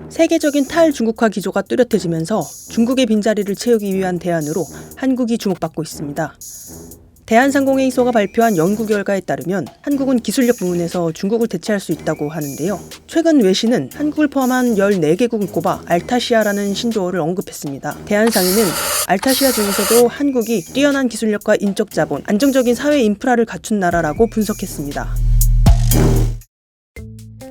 세계적인 탈중국화 기조가 뚜렷해지면서 중국의 빈자리를 채우기 위한 대안으로 한국이 주목받고 있습니다. 대한상공회의소가 발표한 연구 결과에 따르면 한국은 기술력 부문에서 중국을 대체할 수 있다고 하는데요. 최근 외신은 한국을 포함한 14개국을 꼽아 알타시아라는 신조어를 언급했습니다. 대한상인은 알타시아 중에서도 한국이 뛰어난 기술력과 인적 자본, 안정적인 사회 인프라를 갖춘 나라라고 분석했습니다.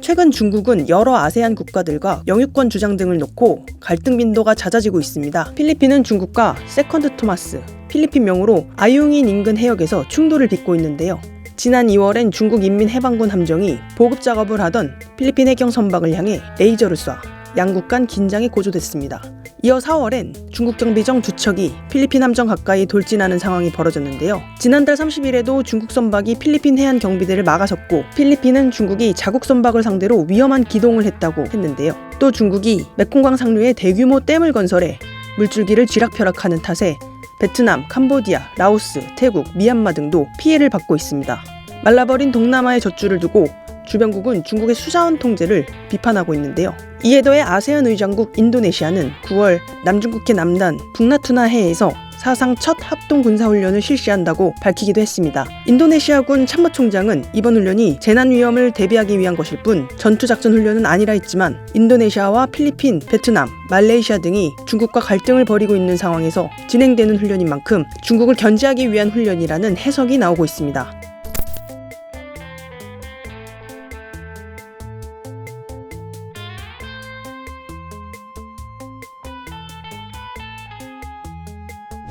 최근 중국은 여러 아세안 국가들과 영유권 주장 등을 놓고 갈등 빈도가 잦아지고 있습니다. 필리핀은 중국과 세컨드 토마스, 필리핀명으로 아유잉 인근 해역에서 충돌을 빚고 있는데요. 지난 2월엔 중국 인민해방군 함정이 보급 작업을 하던 필리핀 해경 선박을 향해 레이저를 쏴 양국 간 긴장이 고조됐습니다. 이어 4월엔 중국 경비정 2척이 필리핀 함정 가까이 돌진하는 상황이 벌어졌는데요. 지난달 30일에도 중국 선박이 필리핀 해안 경비대를 막아섰고 필리핀은 중국이 자국 선박을 상대로 위험한 기동을 했다고 했는데요. 또 중국이 메콩강 상류에 대규모 댐을 건설해 물줄기를 쥐락펴락하는 탓에 베트남, 캄보디아, 라오스, 태국, 미얀마 등도 피해를 받고 있습니다. 말라버린 동남아의 젖줄을 두고 주변국은 중국의 수자원 통제를 비판하고 있는데요. 이에 더해 아세안 의장국 인도네시아는 9월 남중국해 남단 북나투나 해에서 사상 첫 합동 군사훈련을 실시한다고 밝히기도 했습니다. 인도네시아군 참모총장은 이번 훈련이 재난 위험을 대비하기 위한 것일 뿐 전투작전 훈련은 아니라 했지만 인도네시아와 필리핀, 베트남, 말레이시아 등이 중국과 갈등을 벌이고 있는 상황에서 진행되는 훈련인 만큼 중국을 견제하기 위한 훈련이라는 해석이 나오고 있습니다.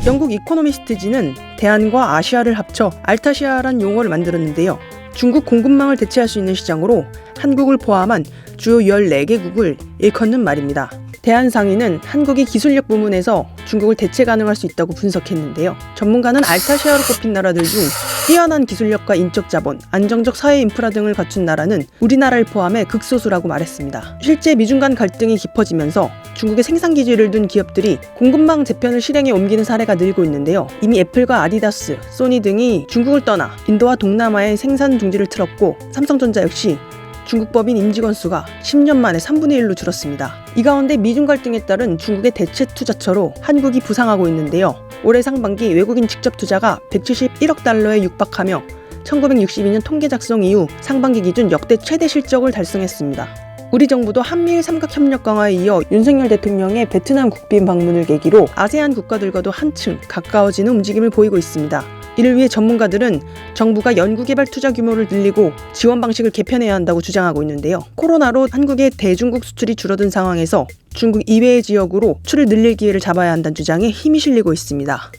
영국 이코노미스트지는 대한과 아시아를 합쳐 알타시아란 용어를 만들었는데요. 중국 공급망을 대체할 수 있는 시장으로 한국을 포함한 주요 14개국을 일컫는 말입니다. 대한상인은 한국이 기술력 부문에서 중국을 대체 가능할 수 있다고 분석했는데요. 전문가는 알타시아로 꼽힌 나라들 중 뛰어난 기술력과 인적 자본, 안정적 사회 인프라 등을 갖춘 나라는 우리나라를 포함해 극소수라고 말했습니다. 실제 미중 간 갈등이 깊어지면서 중국의 생산 기지를 둔 기업들이 공급망 재편을 실행에 옮기는 사례가 늘고 있는데요. 이미 애플과 아디다스, 소니 등이 중국을 떠나 인도와 동남아에 생산 둥지를 틀었고 삼성전자 역시 중국 법인 임직원 수가 10년 만에 3분의 1로 줄었습니다. 이 가운데 미중 갈등에 따른 중국의 대체 투자처로 한국이 부상하고 있는데요. 올해 상반기 외국인 직접 투자가 171억 달러에 육박하며 1962년 통계 작성 이후 상반기 기준 역대 최대 실적을 달성했습니다. 우리 정부도 한미일 삼각협력 강화에 이어 윤석열 대통령의 베트남 국빈 방문을 계기로 아세안 국가들과도 한층 가까워지는 움직임을 보이고 있습니다. 이를 위해 전문가들은 정부가 연구개발 투자 규모를 늘리고 지원 방식을 개편해야 한다고 주장하고 있는데요. 코로나로 한국의 대중국 수출이 줄어든 상황에서 중국 이외의 지역으로 수출을 늘릴 기회를 잡아야 한다는 주장에 힘이 실리고 있습니다.